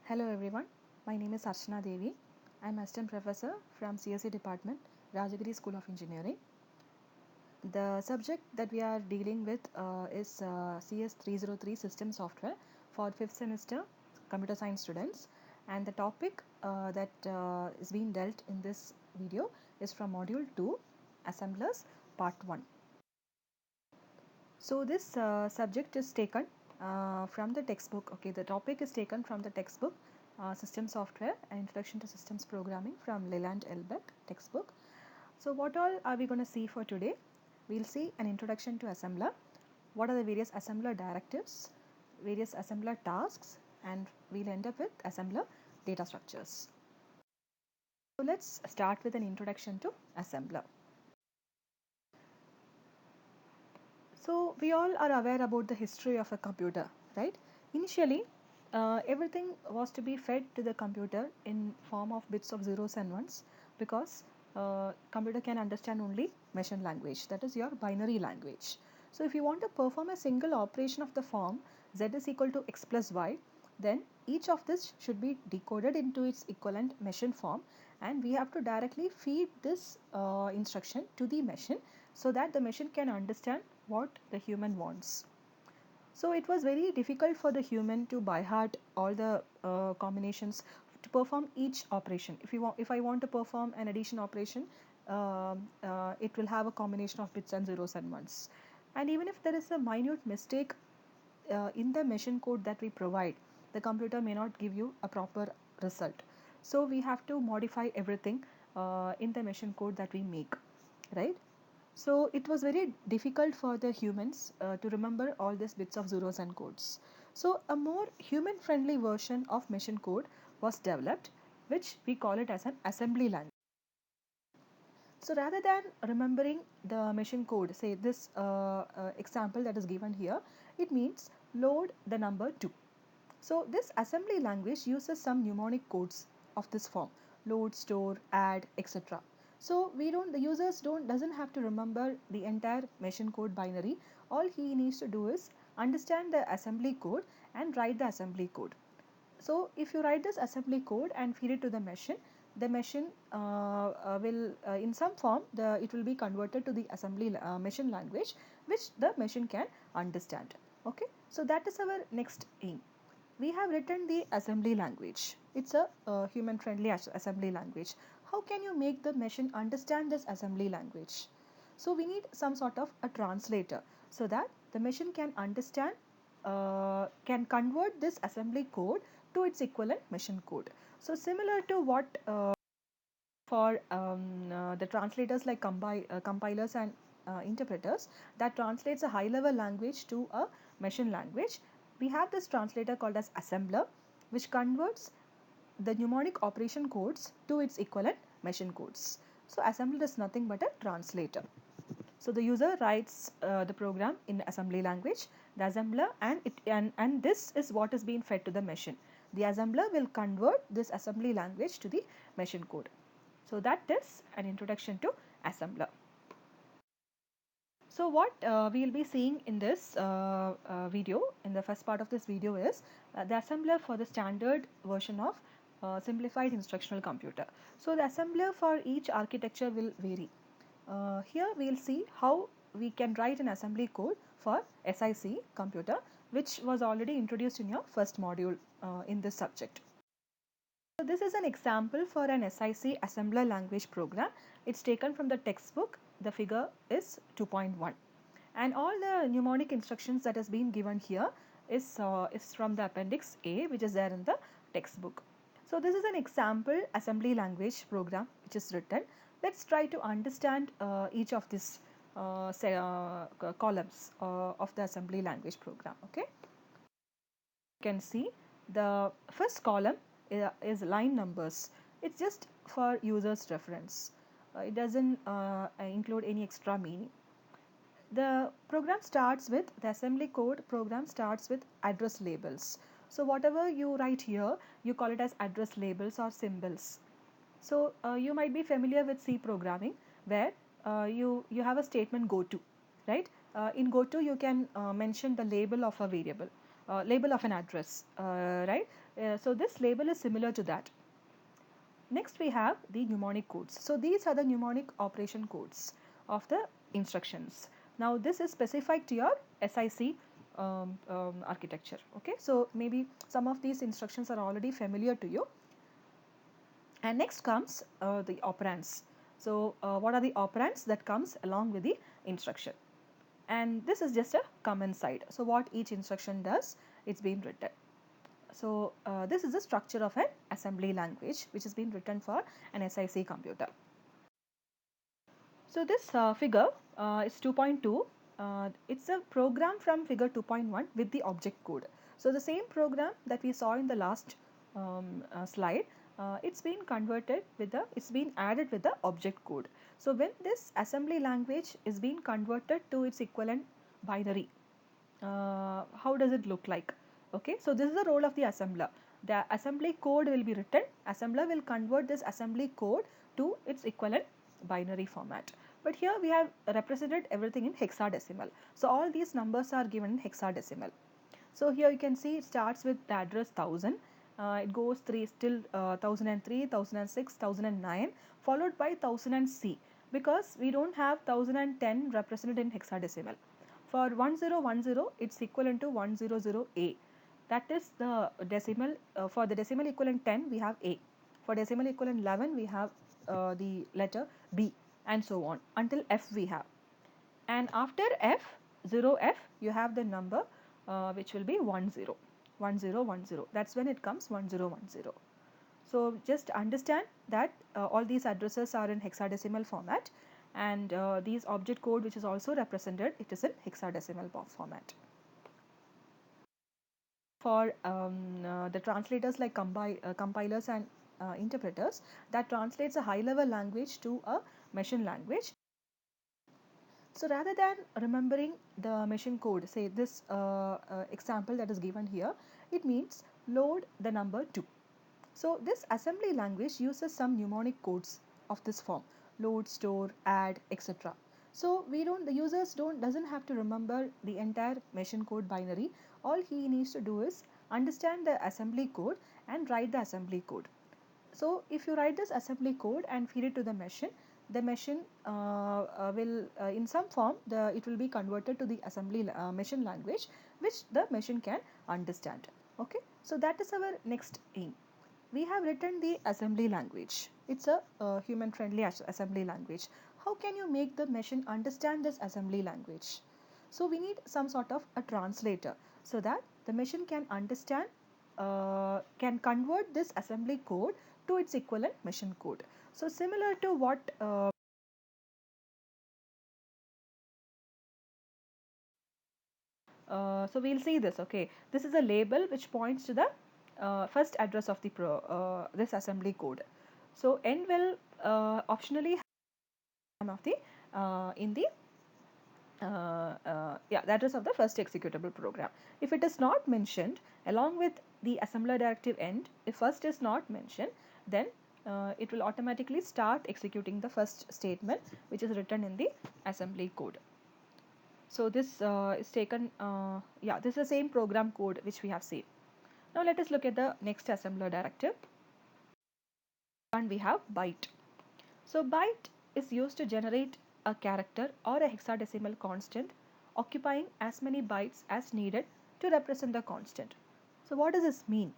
Hello everyone, my name is Archana Devi. I am Assistant Professor from CSE Department, Rajagiri School of Engineering. The subject that we are dealing with is CS 303 System Software for 5th semester Computer Science students, and the topic that is being dealt in this video is from Module 2, Assemblers Part 1. So this subject is taken from the textbook. Okay, the topic is taken from the textbook System Software and Introduction to Systems Programming from Leland Elbeck textbook. So what all are we going to see for today? We'll see an introduction to assembler, what are the various assembler directives, various assembler tasks, and we'll end up with assembler data structures. So let's start with an introduction to assembler. So we all are aware about the history of a computer, right? Initially, everything was to be fed to the computer in form of bits of zeros and ones, because computer can understand only machine language, that is your binary language. So if you want to perform a single operation of the form z is equal to x plus y, then each of this should be decoded into its equivalent machine form, and we have to directly feed this instruction to the machine so that the machine can understand what the human wants. So it was very difficult for the human to by heart all the combinations to perform each operation. If I want to perform an addition operation, it will have a combination of bits and zeros and ones. And even if there is a minute mistake in the machine code that we provide, the computer may not give you a proper result. So we have to modify everything in the machine code that we make, right? So it was very difficult for the humans to remember all these bits of zeros and codes. So a more human friendly version of machine code was developed, which we call it as an assembly language. So rather than remembering the machine code, say this example that is given here, it means load the number 2. So this assembly language uses some mnemonic codes of this form: load, store, add, etc. So the users doesn't have to remember the entire machine code binary. All he needs to do is understand the assembly code and write the assembly code. So if you write this assembly code and feed it to the machine will in some form it will be converted to the assembly machine language, which the machine can understand. Okay, so that is our next aim. We have written the assembly language. It's a human friendly assembly language. How can you make the machine understand this assembly language? So we need some sort of a translator so that the machine can understand, can convert this assembly code to its equivalent machine code. So similar to what for the translators like compilers and interpreters that translates a high level language to a machine language, we have this translator called as assembler, which converts the mnemonic operation codes to its equivalent machine codes. So assembler is nothing but a translator. So the user writes the program in assembly language, the assembler, and this is what is being fed to the machine. The assembler will convert this assembly language to the machine code. So that is an introduction to assembler. So what we will be seeing in this video, in the first part of this video, is the assembler for the standard version of simplified instructional computer. So the assembler for each architecture will vary. Here we will see how we can write an assembly code for SIC computer, which was already introduced in your first module in this subject. So this is an example for an SIC assembler language program. It's taken from the textbook. The figure is 2.1, and all the mnemonic instructions that has been given here is from the appendix A, which is there in the textbook. So this is an example assembly language program which is written. Let's try to understand each of these columns of the assembly language program. Okay, you can see the first column is line numbers. It's just for users reference. It doesn't include any extra meaning. The program starts with the assembly code program starts with address labels. So whatever you write here, you call it as address labels or symbols. So you might be familiar with C programming, where you have a statement goto, right? In goto you can mention the label of a variable, label of an address, right? So this label is similar to that. Next we have the mnemonic codes. So these are the mnemonic operation codes of the instructions. Now this is specific to your SIC architecture. Okay, so maybe some of these instructions are already familiar to you. And next comes the operands. So what are the operands that comes along with the instruction? And this is just a command side. So what each instruction does, it's been written. So this is the structure of an assembly language which has been written for an SIC computer. So this figure is 2.2. It's a program from figure 2.1 with the object code. So the same program that we saw in the last slide, it's been converted with the, it's been added with the object code. So when this assembly language is being converted to its equivalent binary, how does it look like? Okay, so this is the role of the assembler. The assembly code will be written, assembler will convert this assembly code to its equivalent binary format. But here we have represented everything in hexadecimal. So all these numbers are given in hexadecimal. So here you can see it starts with the address 1000, it goes till 1003, 1006, 1009, followed by 1000 C, because we don't have 1010 represented in hexadecimal. For 1010, it's equivalent to 100A. That is the decimal. For the decimal equivalent 10, we have A. For decimal equivalent 11, we have the letter B, and so on until F we have. And after F, 0F, you have the number which will be 10. 1010. That's when it comes 1010. So just understand that all these addresses are in hexadecimal format, and these object code which is also represented, it is in hexadecimal format. For the translators like compilers and interpreters, that translates a high level language to a machine language. So rather than remembering the machine code, say this example that is given here, it means load the number 2. So this assembly language uses some mnemonic codes of this form: load, store, add, etc. So the users doesn't have to remember the entire machine code binary. All he needs to do is understand the assembly code and write the assembly code. So if you write this assembly code and feed it to the machine will in some form it will be converted to the assembly machine language which the machine can understand. Okay, so that is our next aim. We have written the assembly language. It's a human friendly assembly language. How can you make the machine understand this assembly language? So we need some sort of a translator so that the machine can understand, can convert this assembly code to its equivalent machine code. So similar to what so we'll see this. Okay, this is a label which points to the first address of the this assembly code. So n will optionally have one of the in the yeah, the address of the first executable program. If it is not mentioned along with the assembler directive end, if first is not mentioned, then it will automatically start executing the first statement which is written in the assembly code. So this is taken, yeah, this is the same program code which we have seen. Now let us look at the next assembler directive. And we have byte. So byte is used to generate a character or a hexadecimal constant occupying as many bytes as needed to represent the constant. So what does this mean?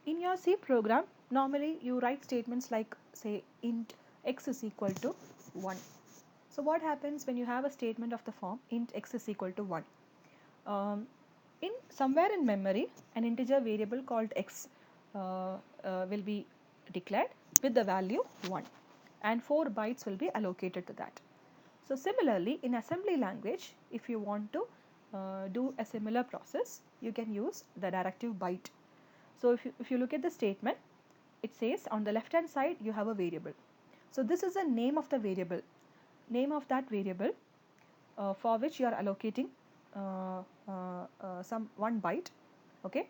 In your C program, normally you write statements like, say, int x is equal to 1. So what happens when you have a statement of the form int x is equal to 1? In somewhere in memory, an integer variable called x will be declared with the value 1, and 4 bytes will be allocated to that. So similarly, in assembly language, if you want to do a similar process, you can use the directive byte. So if you look at the statement, it says on the left hand side you have a variable. So this is the name of the variable, name of that variable for which you are allocating some 1 byte, okay,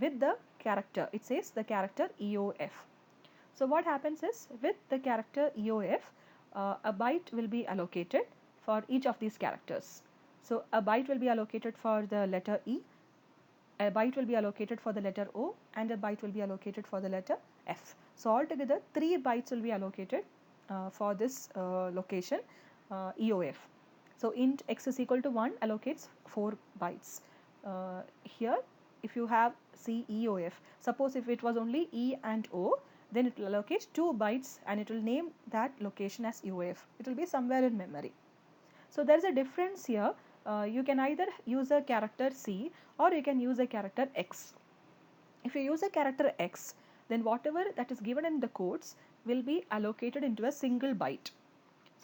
with the character. It says the character EOF. So what happens is, with the character EOF, a byte will be allocated for each of these characters. So a byte will be allocated for the letter E, a byte will be allocated for the letter O and a byte will be allocated for the letter F. So altogether 3 bytes will be allocated for this location EOF. So int x is equal to 1 allocates 4 bytes. Here if you have CEOF, suppose if it was only E and O, then it will allocate 2 bytes and it will name that location as EOF. It will be somewhere in memory. So there is a difference here. You can either use a character C or you can use a character X. If you use a character X, then whatever that is given in the codes will be allocated into a single byte.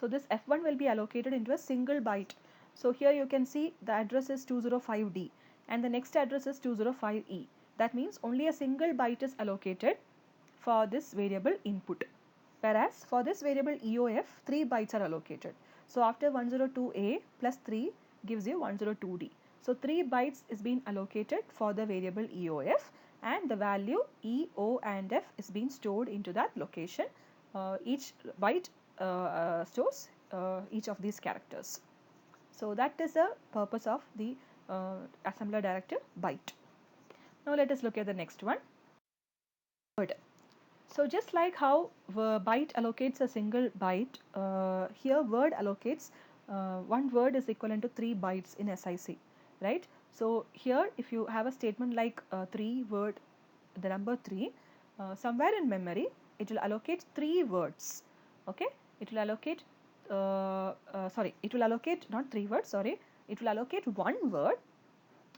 So this F1 will be allocated into a single byte. So here you can see the address is 205D and the next address is 205E. That means only a single byte is allocated for this variable input. Whereas for this variable EOF, 3 bytes are allocated. So after 102A plus 3 gives you 102D. So 3 bytes is being allocated for the variable EOF and the value E, O and F is being stored into that location. Each byte stores each of these characters. So that is the purpose of the assembler directive byte. Now let us look at the next one. Word. So just like how byte allocates a single byte, here word allocates one word is equivalent to 3 bytes in SIC, right? So here if you have a statement like 3 word, the number 3, somewhere in memory it will allocate 3 words, okay? It will allocate, it will allocate not 3 words, it will allocate 1 word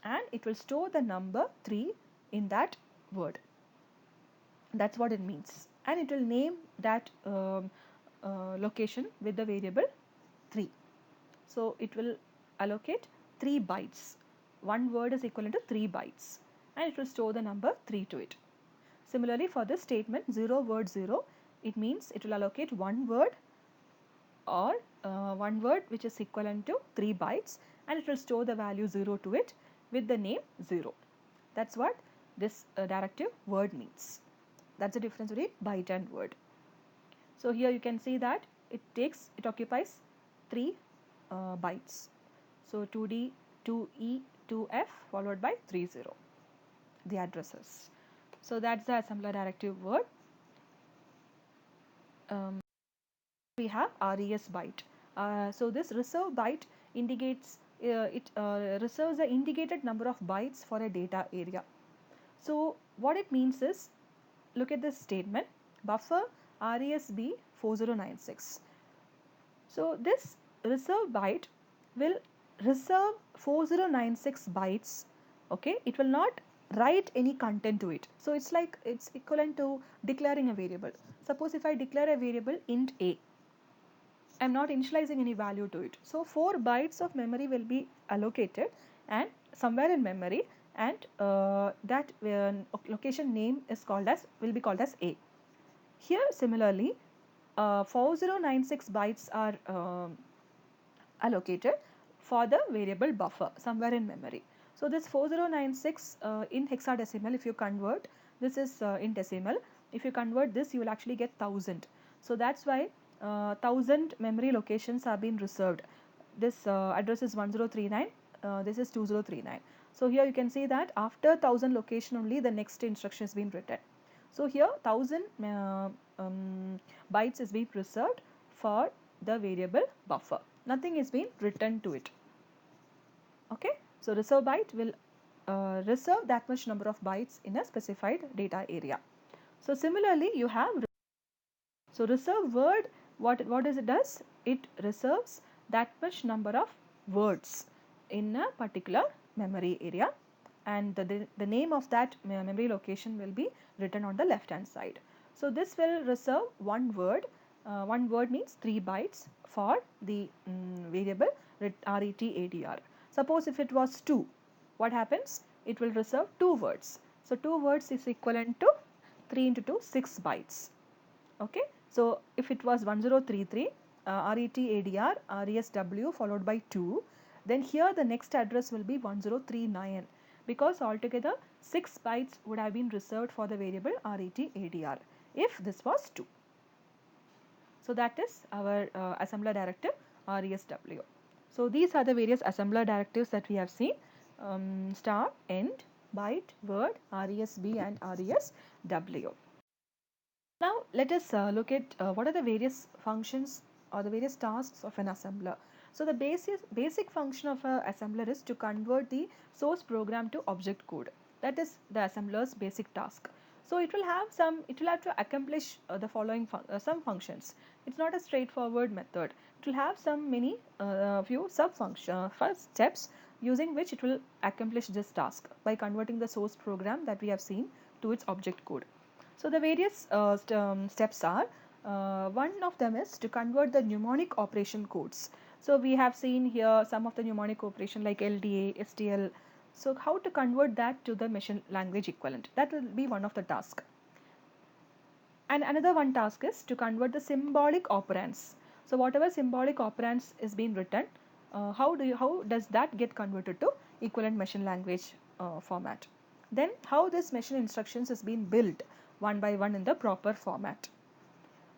and it will store the number 3 in that word. That's what it means, and it will name that location with the variable 3. So it will allocate 3 bytes. One word is equivalent to 3 bytes and it will store the number 3 to it. Similarly for this statement 0 word 0, it means it will allocate one word or one word which is equivalent to 3 bytes and it will store the value 0 to it with the name 0. That's what this directive word means. That's the difference between byte and word. So here you can see that it occupies 3 bytes. So 2D, 2E, 2F followed by 30, the addresses. So that's the assembler directive word. We have RES byte. So this reserve byte indicates reserves the indicated number of bytes for a data area. So what it means is, look at this statement, buffer RESB 4096. So this reserve byte will reserve 4096 bytes, okay? It will not write any content to it. So it's like it's equivalent to declaring a variable. Suppose if I declare a variable int A, I am not initializing any value to it. So 4 bytes of memory will be allocated and somewhere in memory, and that location name is will be called as A. Here similarly 4096 bytes are allocated for the variable buffer somewhere in memory. So this 4096 in hexadecimal, if you convert, this is in decimal, if you convert this you will actually get 1000. So that's why 1000 memory locations are being reserved. This address is 1039, this is 2039. So here you can see that after 1000 location only the next instruction is being written. So here 1000 bytes is being preserved for the variable buffer. Nothing is being written to it. Okay, so reserve byte will reserve that much number of bytes in a specified data area. So similarly you have, so reserve word, what does it does? It reserves that much number of words in a particular memory area, and the name of that memory location will be written on the left hand side. So this will reserve one word. One word means 3 bytes for the variable RETADR. Suppose if it was 2, what happens? It will reserve 2 words. So 2 words is equivalent to 3 into 2, 6 bytes. Okay. So if it was 1033, RETADR, RESW followed by 2, then here the next address will be 1039, because altogether 6 bytes would have been reserved for the variable RETADR if this was 2. So that is our assembler directive RESW. So these are the various assembler directives that we have seen: start, end, byte, word, RESB and RESW. Now let us look at what are the various functions or the various tasks of an assembler. So the basic function of an assembler is to convert the source program to object code. That is the assembler's basic task. So it will have to accomplish the following some functions. It's not a straightforward method. It will have some many few sub function first steps using which it will accomplish this task by converting the source program that we have seen to its object code. So the various steps are, one of them is to convert the mnemonic operation codes. So we have seen here some of the mnemonic operation like LDA, STL. So how to convert that to the machine language equivalent? That will be one of the tasks. And another one task is to convert the symbolic operands. So whatever symbolic operands is being written, how does that get converted to equivalent machine language format? Then how this machine instructions is being built one by one in the proper format.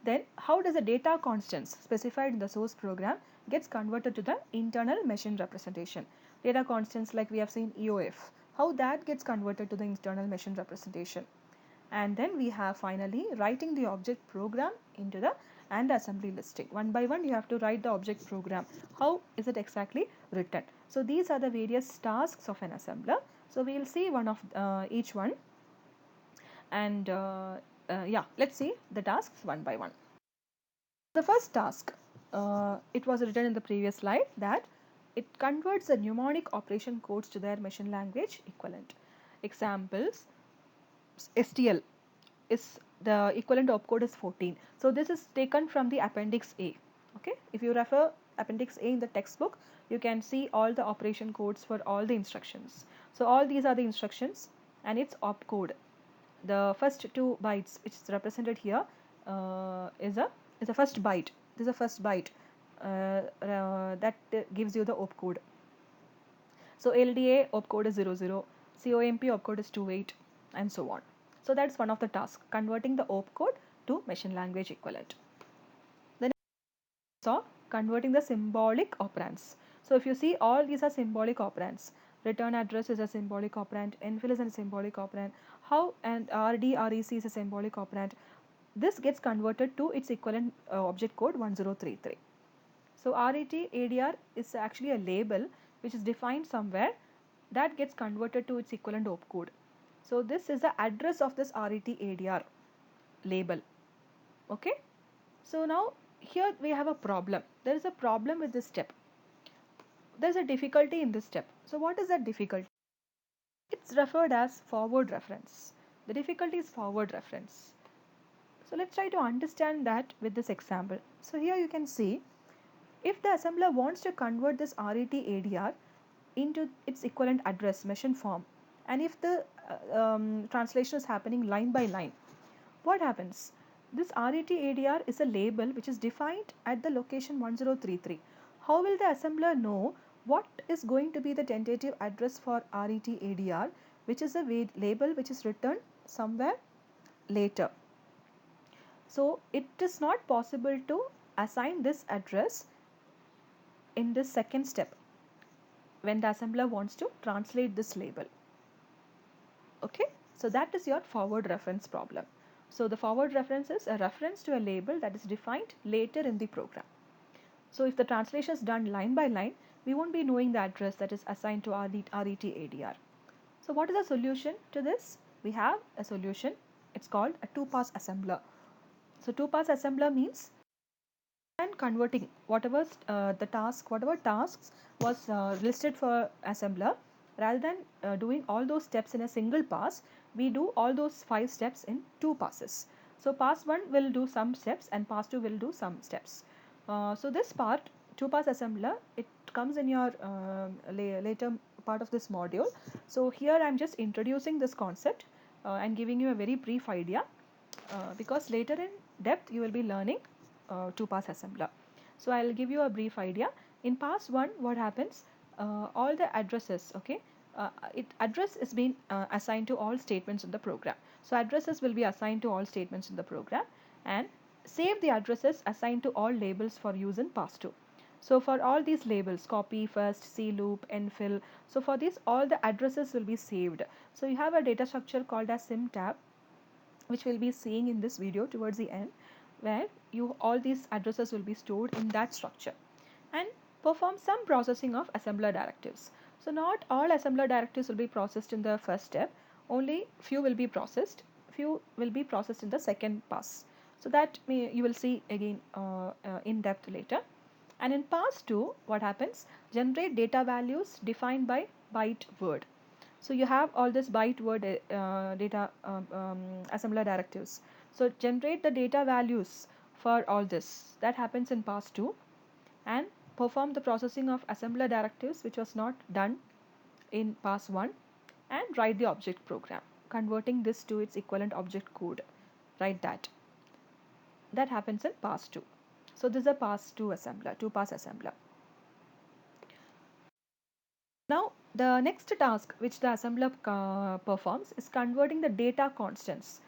Then how does the data constants specified in the source program gets converted to the internal machine representation? Data constants like we have seen EOF, how that gets converted to the internal machine representation. And then we have finally writing the object program into the AND assembly listing. One by one you have to write the object program. How is it exactly written? So these are the various tasks of an assembler. So we will see one of each one, and yeah, let's see the tasks one by one. The first task, it was written in the previous slide that it converts the mnemonic operation codes to their machine language equivalent. Examples: STL is the equivalent opcode is 14. So this is taken from the appendix A. Okay, if you refer appendix A in the textbook, you can see all the operation codes for all the instructions. So all these are the instructions and its opcode. The first two bytes which is represented here is a first byte. This is a first byte that gives you the opcode. So LDA opcode is 00, COMP opcode is 28, and so on. So that's one of the tasks, converting the opcode to machine language equivalent. Then saw converting the symbolic operands. So if you see, all these are symbolic operands. Return address is a symbolic operand, enfill is a symbolic operand, how and RD, REC is a symbolic operand. This gets converted to its equivalent object code 1033. So RET ADR is actually a label which is defined somewhere that gets converted to its equivalent opcode. So this is the address of this RET ADR label. Okay. So now here we have a problem. There is a problem with this step. There is a difficulty in this step. So what is that difficulty? It's referred as forward reference. The difficulty is forward reference. So let's try to understand that with this example. So here you can see, if the assembler wants to convert this RET ADR into its equivalent address machine form, and if the translation is happening line by line, what happens? This RET ADR is a label which is defined at the location 1033. How will the assembler know what is going to be the tentative address for RET ADR, which is a label which is written somewhere later? So it is not possible to assign this address in this second step when the assembler wants to translate this label. Okay, so that is your forward reference problem. So the forward reference is a reference to a label that is defined later in the program. So if the translation is done line by line, we won't be knowing the address that is assigned to RET ADR. So what is the solution to this? We have a solution. It's called a two-pass assembler. So two-pass assembler means and converting whatever tasks was listed for assembler, rather than doing all those steps in a single pass, we do all those 5 steps in 2 passes. So pass 1 will do some steps and pass 2 will do some steps. So this part, 2 pass assembler, it comes in your later part of this module. So here I am just introducing this concept and giving you a very brief idea, because later in depth you will be learning 2 pass assembler. So I will give you a brief idea. In pass 1, what happens? All the addresses, okay, address is being assigned to all statements in the program. So addresses will be assigned to all statements in the program, and save the addresses assigned to all labels for use in pass 2. So for all these labels, copy, first, C loop, nfill, so for this all the addresses will be saved. So you have a data structure called as symtab, which we'll be seeing in this video towards the end, where you all these addresses will be stored in that structure and perform some processing of assembler directives. So not all assembler directives will be processed in the first step, only few will be processed, few will be processed in the second pass. So that you will see again in depth later. And in pass 2, what happens? Generate data values defined by byte word. So you have all this byte word data assembler directives. So generate the data values for all this. That happens in pass 2, and perform the processing of assembler directives which was not done in pass 1, and write the object program converting this to its equivalent object code. Write that. That happens in pass 2. So this is a pass 2 assembler, 2 pass assembler. Now the next task which the assembler performs is converting the data constants.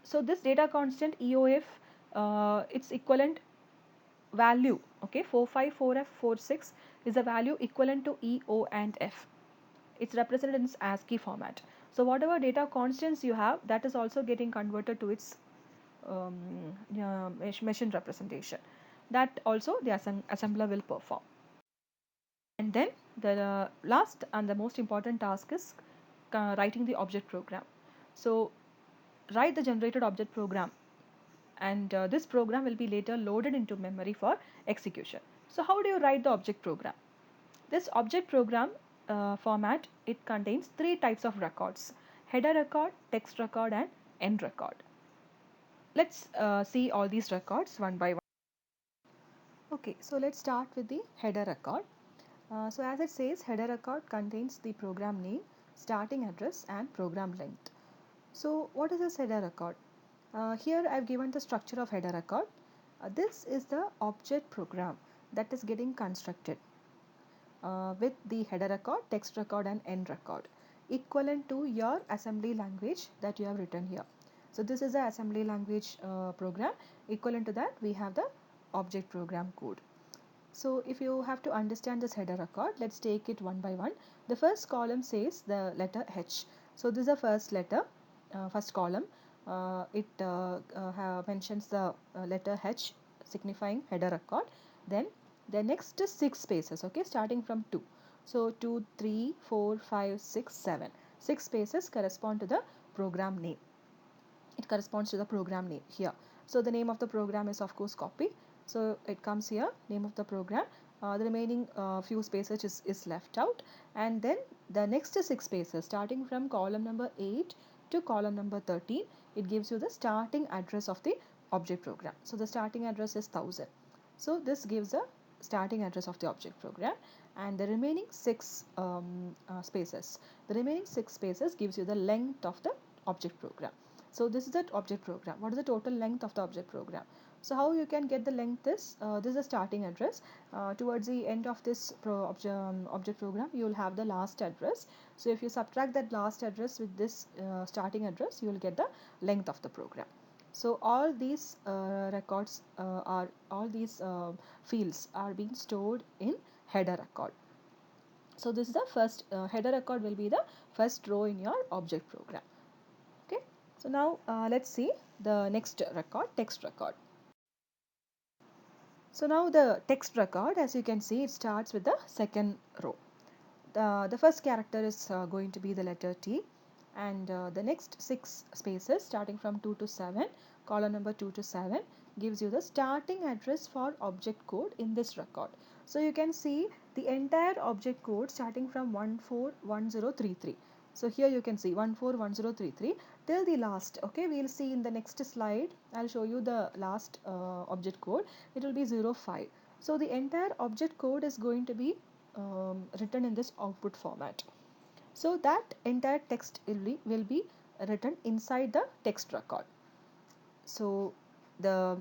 So this data constant EOF, its equivalent value, okay, 454F46 is a value equivalent to EO and F. It's represented in its ASCII format. So whatever data constants you have, that is also getting converted to its machine representation. That also the assembler will perform. And then the last and the most important task is writing the object program. So write the generated object program, and this program will be later loaded into memory for execution. So how do you write the object program? This object program format, it contains 3 types of records: header record, text record, and end record. Let's see all these records one by one. Okay, so let's start with the header record. So as it says, header record contains the program name, starting address, and program length. So what is this header record? Here I have given the structure of header record. This is the object program that is getting constructed with the header record, text record, and end record, equivalent to your assembly language that you have written here. So this is the assembly language program. Equivalent to that, we have the object program code. So if you have to understand this header record, let's take it one by one. The first column says the letter H. So this is the first letter, first column. It mentions the letter H signifying header record. Then the next is 6 spaces, okay, starting from 2. So 2, 3, 4, 5, 6, 7. 6 spaces correspond to the program name. It corresponds to the program name here. So the name of the program is of course copy. So it comes here, name of the program. The remaining few spaces is left out, and then the next 6 spaces starting from column number 8 to column number 13, it gives you the starting address of the object program. So the starting address is 1000. So this gives the starting address of the object program, and the remaining 6 spaces. The remaining 6 spaces gives you the length of the object program. So this is the object program. What is the total length of the object program? So how you can get the length is, this is the starting address. Towards the end of this object program, you will have the last address. So if you subtract that last address with this starting address, you will get the length of the program. So all these records all these fields are being stored in header record. So this is the first header record will be the first row in your object program. Okay. So now let's see the next record, text record. So now the text record, as you can see, it starts with the second row. The first character is going to be the letter T, and the next 6 spaces starting from 2 to 7, column number 2 to 7, gives you the starting address for object code in this record. So you can see the entire object code starting from 141033. So here you can see 141033 till the last. Okay, we'll see in the next slide. I'll show you the last object code. It will be 05. So the entire object code is going to be written in this output format. So that entire text will be written inside the text record. So the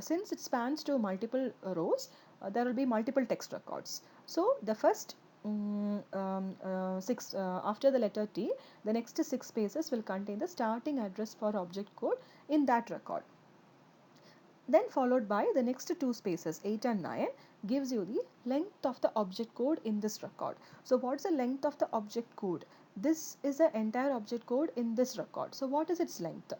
since it spans to multiple rows, there will be multiple text records. So the first 6 after the letter T, the next 6 spaces will contain the starting address for object code in that record. Then followed by the next 2 spaces 8 and 9, gives you the length of the object code in this record. So what's the length of the object code? This is the entire object code in this record. So what is its length?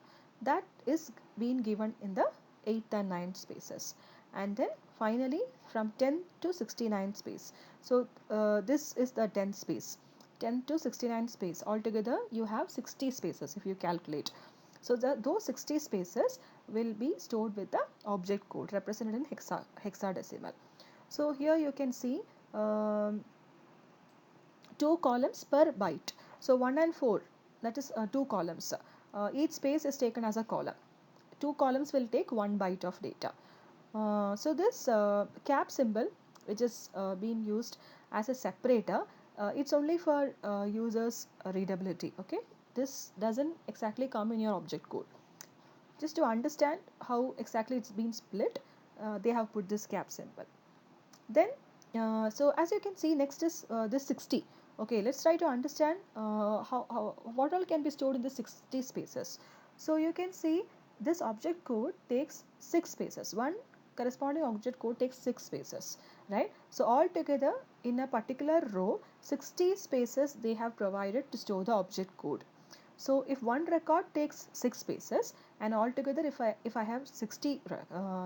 That is being given in the 8th and 9th spaces. And then finally from 10 to 69 space. So this is the 10th space. 10 to 69 space. Altogether you have 60 spaces if you calculate. So those 60 spaces will be stored with the object code represented in hexadecimal. So here you can see 2 columns per byte. So 1 and 4, that is 2 columns. Each space is taken as a column. 2 columns will take 1 byte of data. So this cap symbol, which is being used as a separator, it's only for users readability. Okay, this doesn't exactly come in your object code. Just to understand how exactly it's been split, they have put this cap symbol. Then so as you can see, next is this 60. Okay, let's try to understand what all can be stored in the 60 spaces. So you can see this object code takes 6 spaces. One corresponding object code takes 6 spaces, right? So all together in a particular row, 60 spaces they have provided to store the object code. So if one record takes 6 spaces, and altogether if I have 60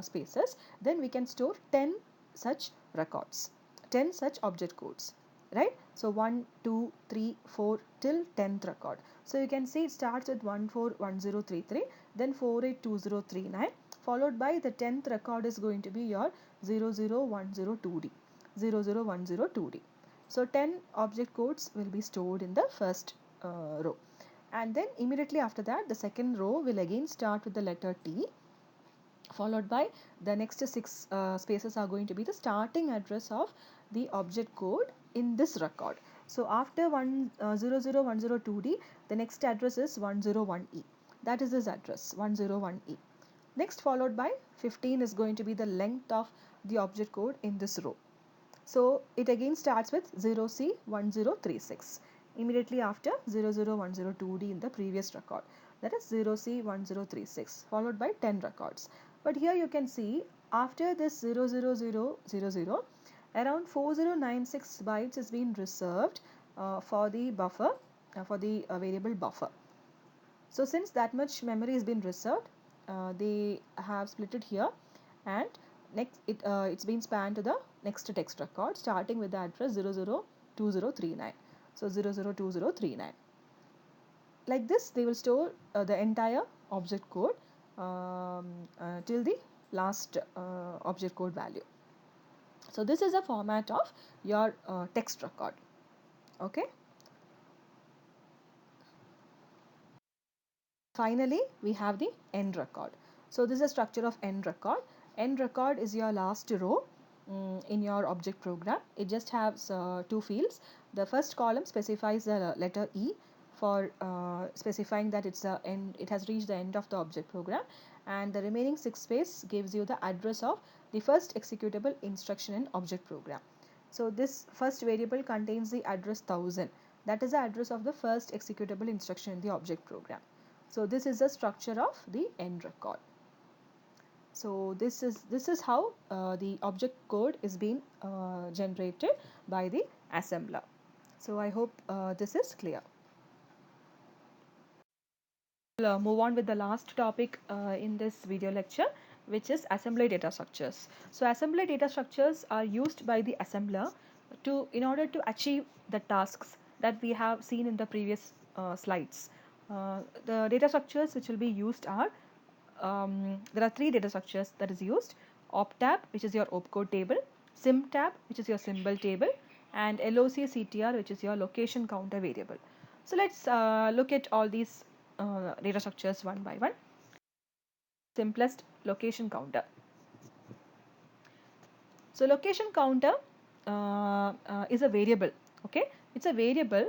spaces, then we can store 10 such records, 10 such object codes, right? So 1, 2, 3, 4 till 10th record. So you can see it starts with 141033, then 482039, followed by the 10th record is going to be your 00102D, 00102D. So 10 object codes will be stored in the first row. And then immediately after that, the second row will again start with the letter T, followed by the next 6 spaces are going to be the starting address of the object code in this record. So after 00102D, the next address is 101E. That is this address, 101E. Next, followed by 15 is going to be the length of the object code in this row. So it again starts with 0C1036. Immediately after 00102D in the previous record, that is 0C1036, followed by 10 records. But here you can see after this 00000, around 4096 bytes is being reserved for the buffer, for the variable buffer. So since that much memory has been reserved, they have split it here, and next it's been spanned to the next text record starting with the address 002039. So 002039. Like this, they will store the entire object code till the last object code value. So this is a format of your text record. Okay. Finally, we have the end record. So this is the structure of end record. End record is your last row in your object program. It just has 2 fields. The first column specifies the letter E for specifying that it has reached the end of the object program, and the remaining 6 space gives you the address of the first executable instruction in object program. So this first variable contains the address 1000. That is the address of the first executable instruction in the object program. So this is the structure of the end record. So this is how the object code is being generated by the assembler. So I hope this is clear. We'll move on with the last topic in this video lecture, which is assembly data structures. So assembly data structures are used by the assembler in order to achieve the tasks that we have seen in the previous slides. The data structures which will be used are there are 3 data structures that is used: optab, which is your opcode table; symtab, which is your symbol table; and loctr, which is your location counter variable. So let's look at all these data structures one by one. Simplest, location counter. So location counter is a variable. Okay, it's a variable.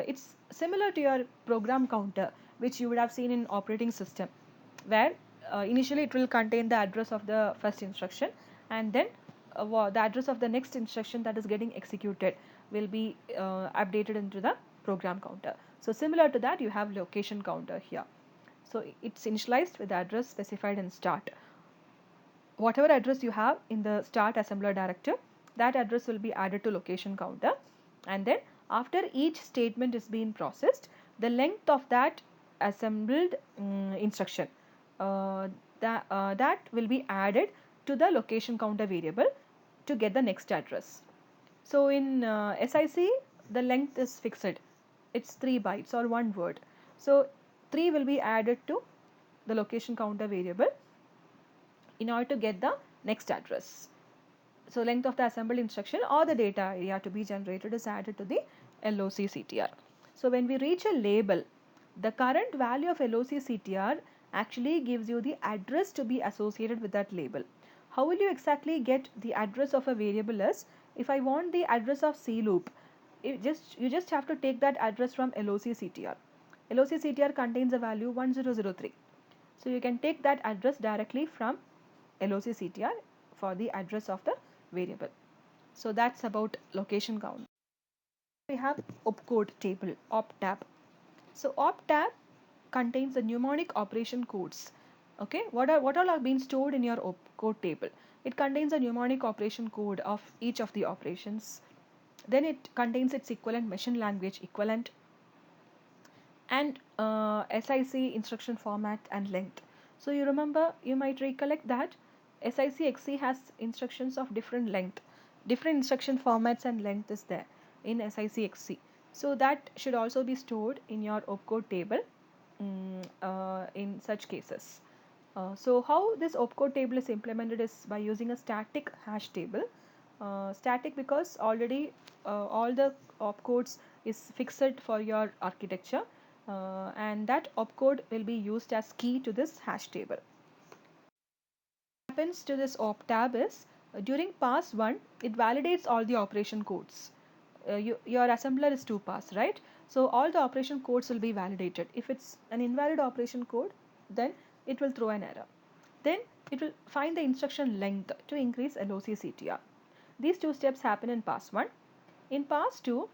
It's similar to your program counter, which you would have seen in operating system, where initially it will contain the address of the first instruction, and then the address of the next instruction that is getting executed will be updated into the program counter. So similar to that, you have location counter here. So it's initialized with the address specified in start. whatever address you have in the start assembler directive, that address will be added to location counter, and then after each statement is being processed, the length of that assembled instruction that will be added to the location counter variable to get the next address. So in SIC the length is fixed, it's 3 bytes or 1 word. So 3 will be added to the location counter variable in order to get the next address. So length of the assembled instruction or the data area to be generated is added to the LOC CTR. So when we reach a label, the current value of LOC CTR actually gives you the address to be associated with that label. How will you exactly get the address of a variable is, if I want the address of C loop, you just have to take that address from LOC CTR. LOC CTR contains a value 1003. So you can take that address directly from LOC CTR for the address of the variable. So that's about location count. We have opcode table, optab. So optab contains the mnemonic operation codes. Okay, what all are being stored in your opcode table? It contains a mnemonic operation code of each of the operations. Then it contains its equivalent machine language equivalent, and SIC instruction format and length. So you remember, you might recollect that SIC XC has instructions of different length, different instruction formats and length is there in SIC XC. So that should also be stored in your opcode table in such cases. So how this opcode table is implemented is by using a static hash table. Static because already all the opcodes is fixed for your architecture, and that opcode will be used as key to this hash table. What happens to this optab is, during pass 1 it validates all the operation codes. Your assembler is 2 pass, right? So all the operation codes will be validated. If it's an invalid operation code, then it will throw an error. Then it will find the instruction length to increase LOC CTR. These two steps happen in pass 1. In pass 2,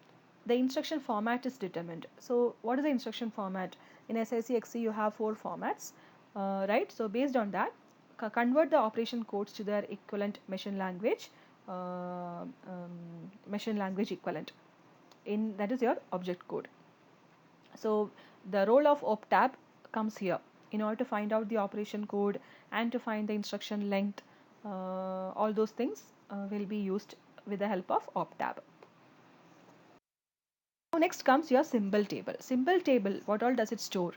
the instruction format is determined. So what is the instruction format? In SIC XC you have 4 formats, right? So based on that, convert the operation codes to their equivalent machine language equivalent, in that is your object code. So the role of optab comes here in order to find out the operation code and to find the instruction length. All those things will be used with the help of optab. Now next comes your symbol table. Symbol table, what all does it store?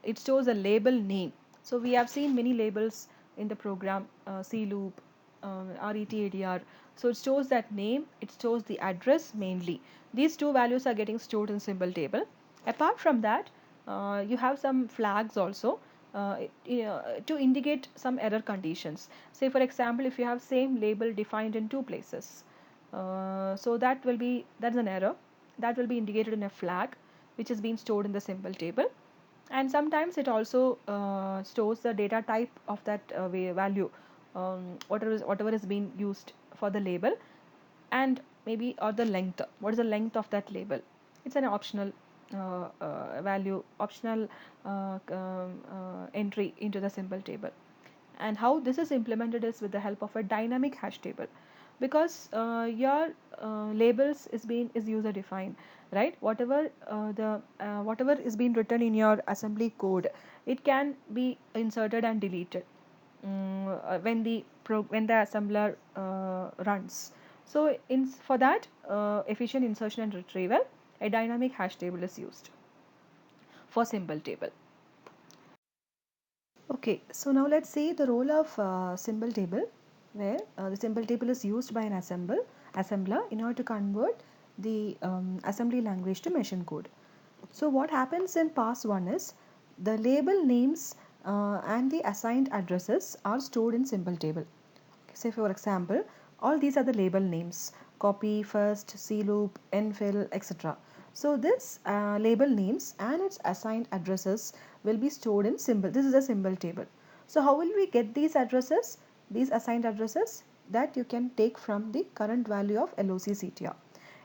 It stores a label name. So we have seen many labels in the program, C loop, RET So it stores that name, it stores the address mainly. These two values are getting stored in symbol table. Apart from that, you have some flags also to indicate some error conditions. Say for example, if you have same label defined in 2 places, so that's an error that will be indicated in a flag which is being stored in the symbol table. And sometimes it also stores the data type of that value, whatever is being used for the label, and maybe or the length, what is the length of that label. It's an optional value, optional entry into the symbol table. And how this is implemented is with the help of a dynamic hash table, because your labels is user defined, right? Whatever is being written in your assembly code, it can be inserted and deleted when the assembler runs. So for that efficient insertion and retrieval, a dynamic hash table is used for symbol table. Okay, so now let's see the role of symbol table, where the symbol table is used by an assembler in order to convert the assembly language to machine code. So what happens in pass 1 is, the label names and the assigned addresses are stored in symbol table. Say for example, all these are the label names: copy, first, C loop, nfill, etc. So this label names and its assigned addresses will be stored in symbol. This is a symbol table. So how will we get these addresses, these assigned addresses? That you can take from the current value of LOC CTR.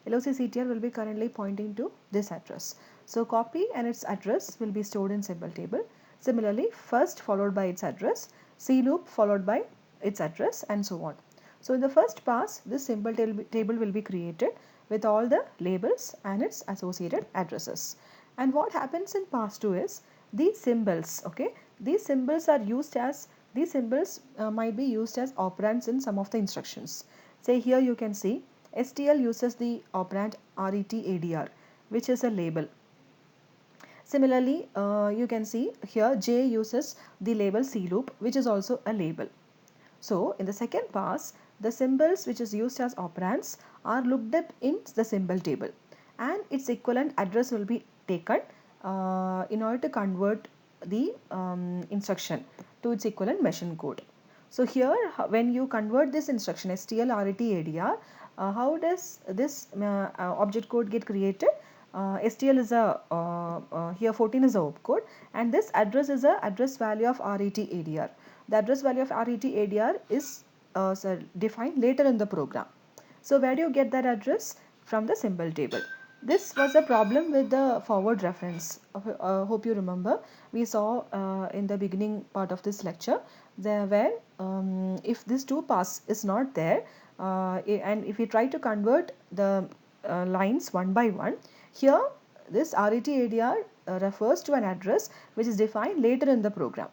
LOC CTR will be currently pointing to this address. So copy and its address will be stored in symbol table. Similarly, first followed by its address, C loop followed by its address and so on. So in the first pass, this symbol table will be created with all the labels and its associated addresses. And what happens in pass 2 is these symbols, okay, these symbols are used as, these symbols might be used as operands in some of the instructions. Say here you can see STL uses the operand RETADR, which is a label. Similarly, you can see here J uses the label C loop, which is also a label. So in the second pass, the symbols which is used as operands are looked up in the symbol table, and its equivalent address will be taken in order to convert the instruction to its equivalent machine code. So here when you convert this instruction STL RET ADR, how does this object code get created? STL is a here 14 is a opcode, and this address is a address value of RET ADR. The address value of RET ADR is defined later in the program. So where do you get that address? From the symbol table. This was a problem with the forward reference. Hope you remember. We saw in the beginning part of this lecture there where if this 2 pass is not there, and if we try to convert the lines one by one, here this RET ADR refers to an address which is defined later in the program.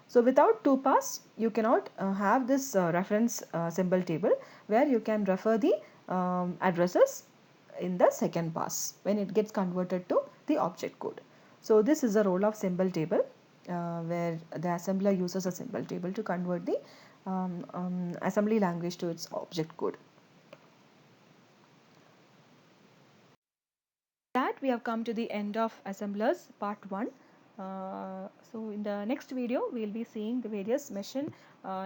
So without 2 pass, you cannot have this reference symbol table where you can refer the addresses in the second pass when it gets converted to the object code. So this is the role of symbol table, where the assembler uses a symbol table to convert the assembly language to its object code. That we have come to the end of assemblers part 1. So in the next video we will be seeing the various machine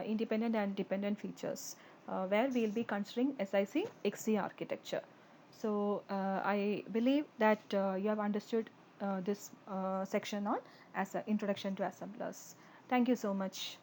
independent and dependent features, where we will be considering SIC XC architecture. So I believe that you have understood this section on as an introduction to assemblers. Thank you so much.